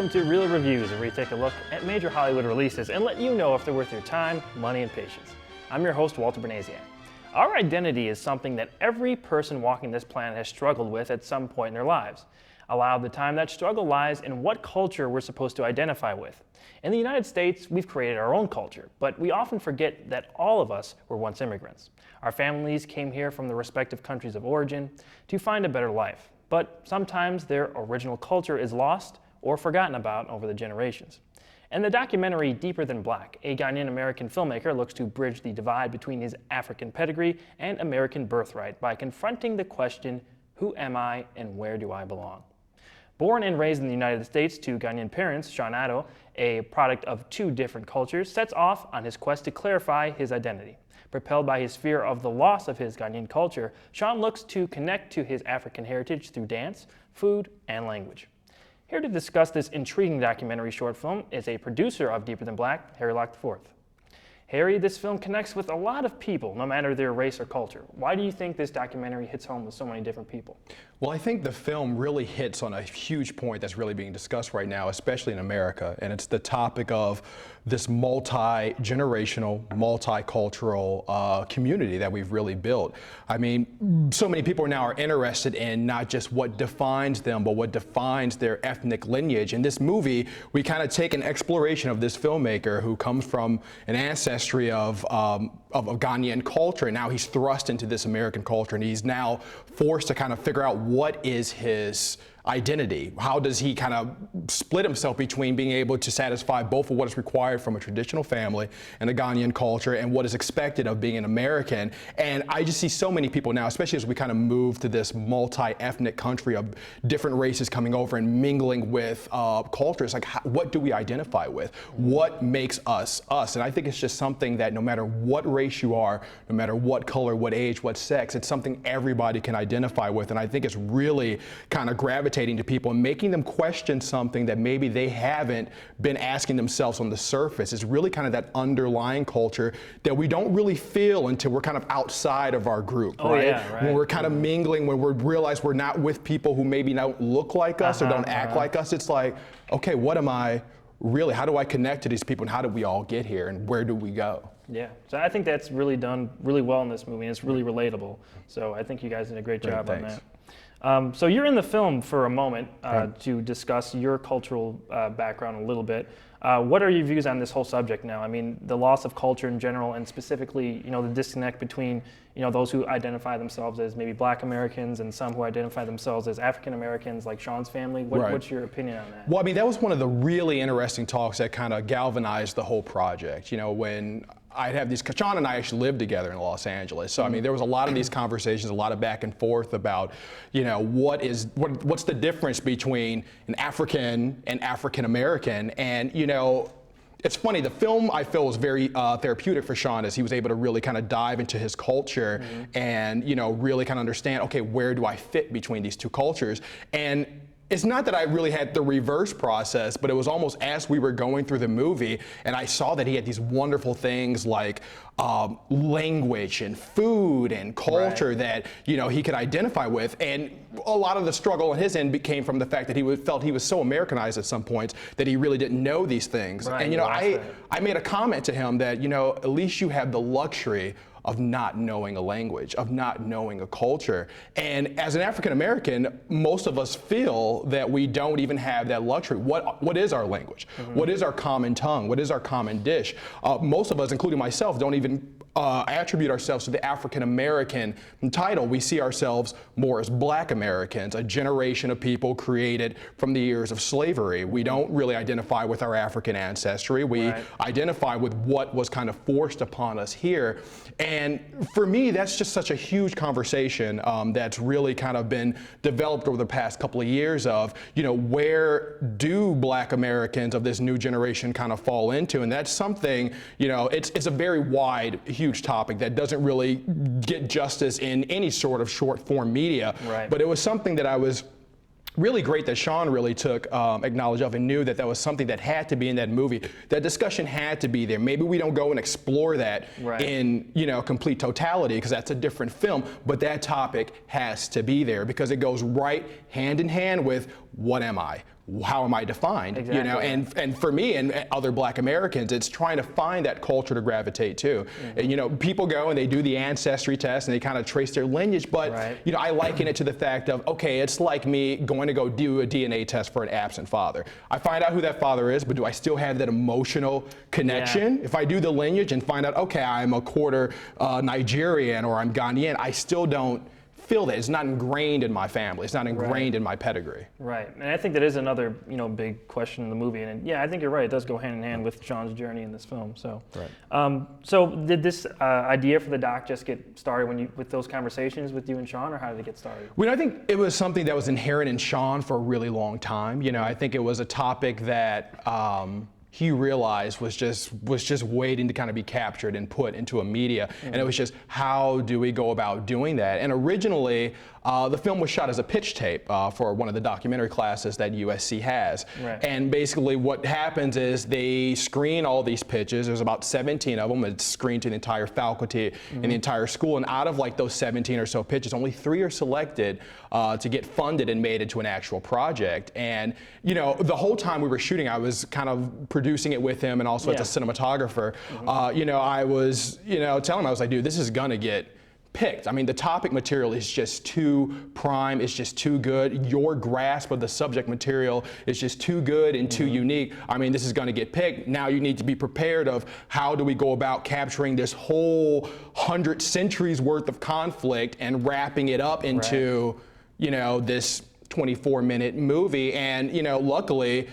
Welcome to Real Reviews, where we take a look at major Hollywood releases and let you know if they're worth your time, money, and patience. I'm your host, Walter Banasiak. Our identity is something that every person walking this planet has struggled with at some point in their lives. A lot of the time, that struggle lies in what culture we're supposed to identify with. In the United States, we've created our own culture, but we often forget that all of us were once immigrants. Our families came here from the respective countries of origin to find a better life, but sometimes their original culture is lost or forgotten about over the generations. In the documentary Deeper Than Black, a Ghanaian-American filmmaker looks to bridge the divide between his African pedigree and American birthright by confronting the question, who am I and where do I belong? Born and raised in the United States to Ghanaian parents, Sean Addo, a product of two different cultures, sets off on his quest to clarify his identity. Propelled by his fear of the loss of his Ghanaian culture, Sean looks to connect to his African heritage through dance, food, and language. Here to discuss this intriguing documentary short film is a producer of Deeper Than Black, Locke IV. Harry, this film connects with a lot of people, no matter their race or culture. Why do you think this documentary hits home with so many different people? Well, I think the film really hits on a huge point that's really being discussed right now, especially in America, and it's the topic of this multi-generational, multicultural community that we've really built. I mean, so many people now are interested in not just what defines them, but what defines their ethnic lineage. In this movie, we kind of take an exploration of this filmmaker who comes from an ancestry of Ghanaian culture, and now he's thrust into this American culture, and he's now forced to kind of figure out what is his identity. How does he kind of split himself between being able to satisfy both of what is required from a traditional family and a Ghanaian culture and what is expected of being an American? And I just see so many people now, especially as we kind of move to this multi-ethnic country of different races coming over and mingling with cultures, like what do we identify with? What makes us us? And I think it's just something that no matter what race you are, no matter what color, what age, what sex, it's something everybody can identify with. And I think it's really kind of gravitating to people and making them question something that maybe they haven't been asking themselves on the surface. It's really kind of that underlying culture that we don't really feel until we're kind of outside of our group, right? Yeah, right? When we're kind of mingling, when we realize we're not with people who maybe don't look like us or don't act like us, it's like, okay, what am I really? How do I connect to these people and how did we all get here and where do we go? Yeah, so I think that's really done really well in this movie, and it's really relatable. So I think you guys did a great job on that. So you're in the film for a moment to discuss your cultural background a little bit. What are your views on this whole subject now? I mean, the loss of culture in general, and specifically, the disconnect between, those who identify themselves as maybe Black Americans and some who identify themselves as African Americans, like Sean's family. What's your opinion on that? Well, I mean, that was one of the really interesting talks that kind of galvanized the whole project. When I'd have these, Sean and I actually lived together in Los Angeles. So, I mean, there was a lot of these conversations, a lot of back and forth about, what's the difference between an African and African American. And, it's funny, the film I feel was very therapeutic for Sean as he was able to really kind of dive into his culture and, really kind of understand, okay, where do I fit between these two cultures? And it's not that I really had the reverse process, but it was almost as we were going through the movie and I saw that he had these wonderful things like language and food and culture that, he could identify with. And a lot of the struggle on his end came from the fact that he felt he was so Americanized at some points that he really didn't know these things. Right, and, I made a comment to him that, at least you have the luxury of not knowing a language, of not knowing a culture. And as an African American, most of us feel that we don't even have that luxury. What is our language? What is our common tongue? What is our common dish? Most of us, including myself, don't even attribute ourselves to the African American title. We see ourselves more as Black Americans, a generation of people created from the years of slavery. We don't really identify with our African ancestry. We identify with what was kind of forced upon us here. And for me, that's just such a huge conversation that's really kind of been developed over the past couple of years of, where do Black Americans of this new generation kind of fall into? And that's something, it's a very wide, huge topic that doesn't really get justice in any sort of short form media. But it was something that I was really great that Sean really took acknowledge of and knew that that was something that had to be in that movie. That discussion had to be there. Maybe we don't go and explore that in complete totality because that's a different film, but that topic has to be there because it goes right hand in hand with what am I? how am I defined? Exactly. You know, and for me and other Black Americans, it's trying to find that culture to gravitate to. And, you know, people go and they do the ancestry test and they kind of trace their lineage, but you know, I liken it to the fact of, okay, it's like me going to go do a DNA test for an absent father. I find out who that father is, but do I still have that emotional connection? If I do the lineage and find out, okay, I'm a quarter Nigerian or I'm Ghanaian, I still don't feel that. It's not ingrained in my family. It's not ingrained in my pedigree. Right, and I think that is another, you know, big question in the movie. And yeah, I think you're right. It does go hand in hand with Sean's journey in this film. So, so did this idea for the doc just get started when with those conversations with you and Sean, or how did it get started? Well, I think it was something that was inherent in Sean for a really long time. You know, I think it was a topic that he realized was just waiting to kind of be captured and put into a media. And it was just, how do we go about doing that? And originally, the film was shot as a pitch tape for one of the documentary classes that USC has. And basically what happens is they screen all these pitches. There's about 17 of them. It's screened to the entire faculty in the entire school. And out of like those 17 or so pitches, only 3 are selected to get funded and made into an actual project. And, you know, the whole time we were shooting, I was kind of producing it with him and also as a cinematographer. You know, I was, you know, telling him, I was like, dude, this is gonna get picked. I mean, the topic material is just too prime, it's just too good. Your grasp of the subject material is just too good and too unique. I mean, this is gonna get picked. Now you need to be prepared of how do we go about capturing this whole 100 centuries worth of conflict and wrapping it up into, you know, this 24-minute movie. And, you know, luckily,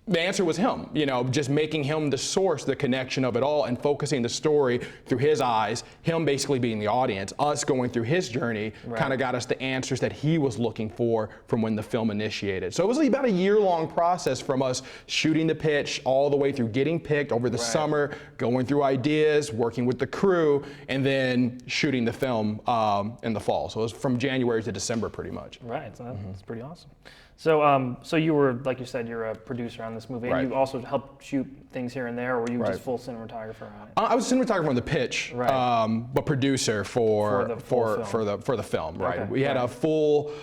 the answer was him, you know, just making him the source, the connection of it all, and focusing the story through his eyes, him basically being the audience, us going through his journey, kind of got us the answers that he was looking for from when the film initiated. So it was about a year-long process from us shooting the pitch all the way through getting picked over the summer, going through ideas, working with the crew, and then shooting the film in the fall. So it was from January to December pretty much. Right, so that's pretty awesome. So, so you were, like you said, you're a producer on this movie, and you also helped shoot things here and there, or were you just full cinematographer on it? I was a cinematographer on the pitch, but producer for the film. We had a full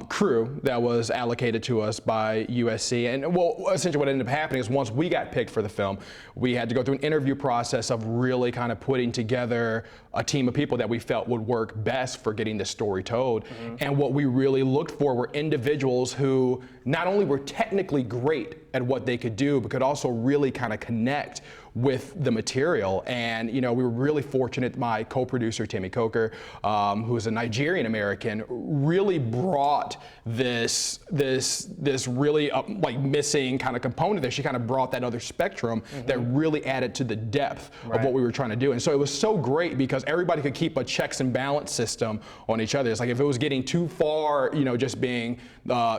crew that was allocated to us by USC, and well, essentially what ended up happening is once we got picked for the film, we had to go through an interview process of really kind of putting together a team of people that we felt would work best for getting the story told. And what we really looked for were individuals who not only were technically great at what they could do, but could also really kind of connect with the material. And you know, we were really fortunate. My co-producer Timmy Coker, who is a Nigerian American, really brought this really like missing kind of component there. She kind of brought that other spectrum that really added to the depth of what we were trying to do. And so it was so great because everybody could keep a checks and balance system on each other. It's like if it was getting too far, you know, just being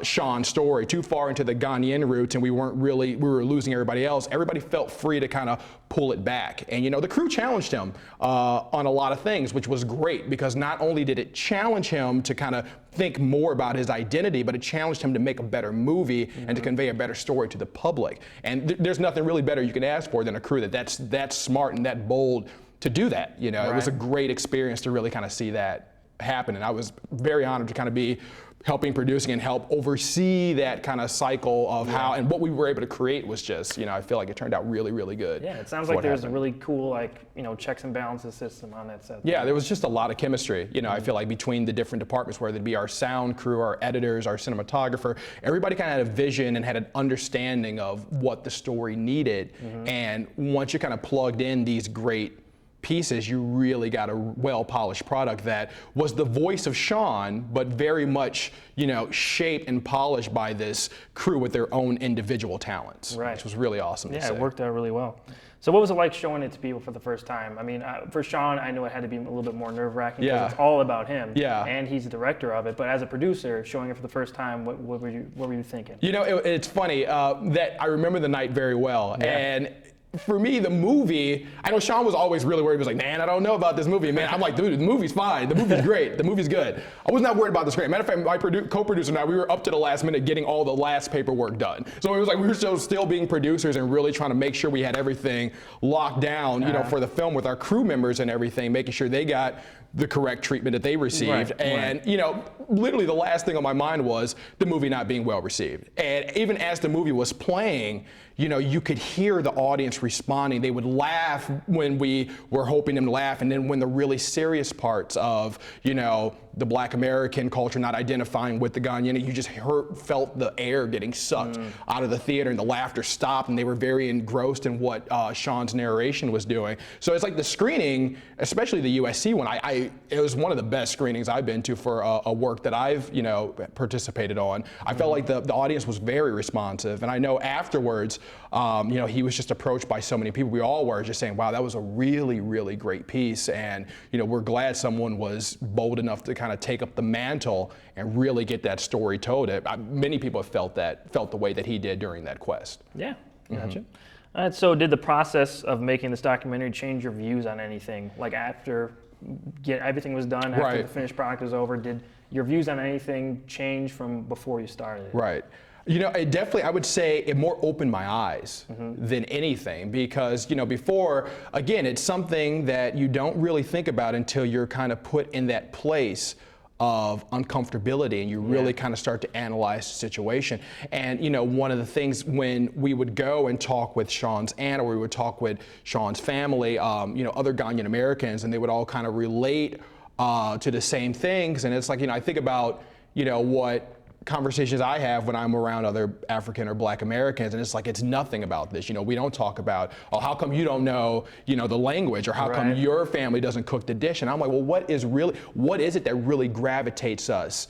Sean's story, too far into the Ghanaian roots, and we were losing everybody else, everybody felt free to kind of pull it back. And you know, the crew challenged him on a lot of things, which was great because not only did it challenge him to kind of think more about his identity, but it challenged him to make a better movie and to convey a better story to the public. And there's nothing really better you can ask for than a crew that's smart and that bold to do that. You know, it was a great experience to really kind of see that happen. And I was very honored to kind of be helping producing and help oversee that kind of cycle of how, and what we were able to create was just, you know, I feel like it turned out really, really good. Yeah, it sounds like there's a really cool, like, you know, checks and balances system on that set. Yeah, there was just a lot of chemistry, you know, I feel like between the different departments, whether it be our sound crew, our editors, our cinematographer, everybody kind of had a vision and had an understanding of what the story needed. And once you kind of plugged in these great pieces, you really got a well-polished product that was the voice of Sean, but very much, you know, shaped and polished by this crew with their own individual talents, which was really awesome to see. Yeah, it worked out really well. So what was it like showing it to people for the first time? I mean, for Sean, I know it had to be a little bit more nerve-wracking because it's all about him, and he's the director of it. But as a producer, showing it for the first time, what were you thinking? You know, it's funny that I remember the night very well, and for me, the movie, I know Sean was always really worried. He was like, man, I don't know about this movie, man. I'm like, dude, the movie's fine. The movie's great. The movie's good. I was not worried about the script. Matter of fact, my co-producer and I, we were up to the last minute getting all the last paperwork done. So it was like we were still being producers and really trying to make sure we had everything locked down, you know, for the film with our crew members and everything, making sure they got the correct treatment that they received. And, you know, literally the last thing on my mind was the movie not being well received. And even as the movie was playing, you know, you could hear the audience responding. They would laugh when we were hoping them to laugh. And then when the really serious parts of, you know, the Black American culture not identifying with the Ghanaian, you just felt the air getting sucked out of the theater and the laughter stopped and they were very engrossed in what Sean's narration was doing. So it's like the screening, especially the USC one, it was one of the best screenings I've been to for a work that I've, you know, participated on. I felt like the audience was very responsive. And I know afterwards, you know, he was just approached by so many people. We all were just saying, wow, that was a really, really great piece. And, you know, we're glad someone was bold enough to kind of take up the mantle and really get that story told. Many people have felt the way that he did during that quest. Yeah, gotcha. All right, so did the process of making this documentary change your views on anything? Like after everything was done, after the finished product was over, did your views on anything change from before you started? Right. You know, it definitely, I would say it more opened my eyes than anything because, you know, before, again, it's something that you don't really think about until you're kind of put in that place of uncomfortability and you really kind of start to analyze the situation. And, you know, one of the things when we would go and talk with Sean's aunt or we would talk with Sean's family, you know, other Ghanaian Americans, and they would all kind of relate to the same things. And it's like, you know, I think about, you know, what conversations I have when I'm around other African or Black Americans, and it's like, it's nothing about this. You know, we don't talk about, oh, how come you don't know, you know, the language, or how come your family doesn't cook the dish? And I'm like, well, what is it that really gravitates us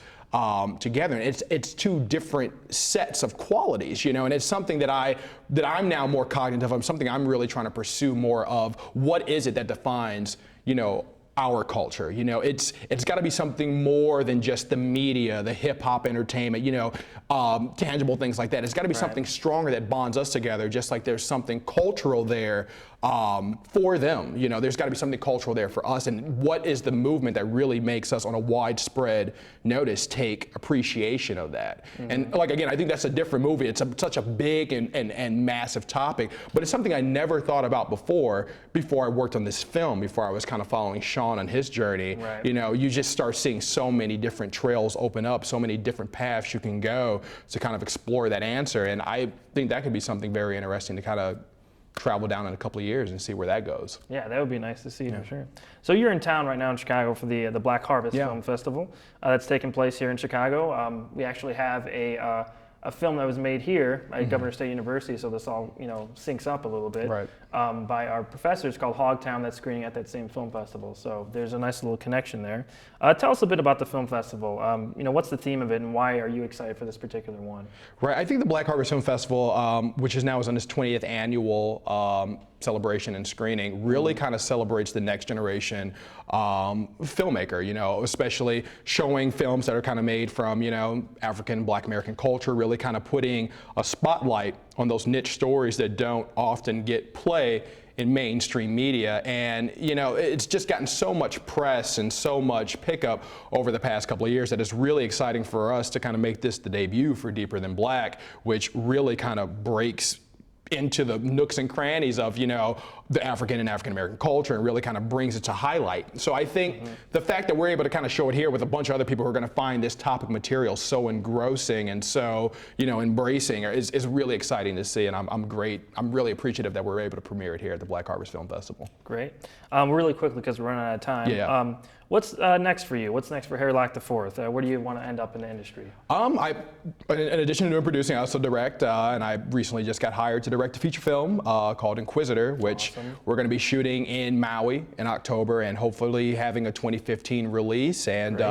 together? And it's two different sets of qualities, you know, and it's something that I'm now more cognitive of, something I'm really trying to pursue more of. What is it that defines, you know, our culture? You know, it's got to be something more than just the media, the hip hop entertainment, you know, tangible things like that. It's got to be something stronger that bonds us together, just like there's something cultural there for them. You know, there's got to be something cultural there for us. And what is the movement that really makes us on a widespread notice take appreciation of that? And like, again, I think that's a different movie. It's such a big and massive topic, but it's something I never thought about before I worked on this film, before I was kind of following Sean on his journey. You know, you just start seeing so many different trails open up, so many different paths you can go to kind of explore that answer. And I think that could be something very interesting to kind of travel down in a couple of years and see where that goes. Yeah, that would be nice to see for sure. So you're in town right now in Chicago for the Black Harvest Film Festival that's taking place here in Chicago. We actually have a film that was made here at Governor State University, so this all, you know, syncs up a little bit, by our professors, called Hogtown, that's screening at that same film festival. So there's a nice little connection there. Tell us a bit about the film festival. You know, what's the theme of it and why are you excited for this particular one? Right, I think the Black Harvest Film Festival, which is now on its 20th annual celebration and screening, really kind of celebrates the next generation filmmaker, you know, especially showing films that are kind of made from, you know, African, Black American culture, really kind of putting a spotlight on those niche stories that don't often get play in mainstream media. And, you know, it's just gotten so much press and so much pickup over the past couple of years that it's really exciting for us to kind of make this the debut for Deeper Than Black, which really kind of breaks into the nooks and crannies of, you know, the African and African American culture and really kind of brings it to highlight. So I think the fact that we're able to kind of show it here with a bunch of other people who are going to find this topic material so engrossing and so, you know, embracing is really exciting to see. And I'm really appreciative that we're able to premiere it here at the Black Harvest Film Festival. Great. Really quickly, because we're running out of time. What's next for you? What's next for Locke IV? Where do you want to end up in the industry? In addition to doing producing, I also direct, and I recently just got hired to direct a feature film called Inquisitor, which we're going to be shooting in Maui in October and hopefully having a 2015 release. And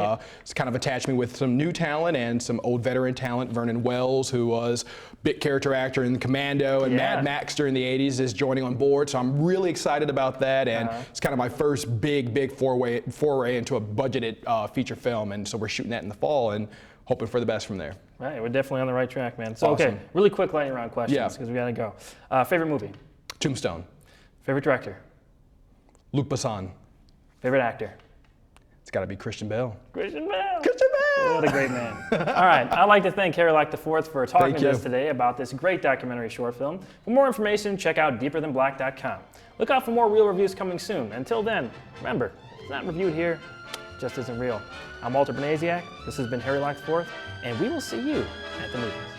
it's kind of attached me with some new talent and some old veteran talent. Vernon Wells, who was big character actor in Commando and Mad Max during the 80s, is joining on board. So I'm really excited about that. And it's kind of my first big foray into a budgeted feature film. And so we're shooting that in the fall and hoping for the best from there. Right, we're definitely on the right track, man. So, okay, really quick lightning round questions because we got to go. Favorite movie? Tombstone. Favorite director? Luc Besson. Favorite actor? It's got to be Christian Bale. Christian Bale. Christian Bale! What a great man. All right, I'd like to thank Harry Locke IV for talking Thank to you. us today about this great documentary short film. For more information, check out deeperthanblack.com. Look out for more real reviews coming soon. Until then, remember, it's not reviewed here, it just isn't real. I'm Walter Banasiak, this has been Harry Locke IV, and we will see you at the movies.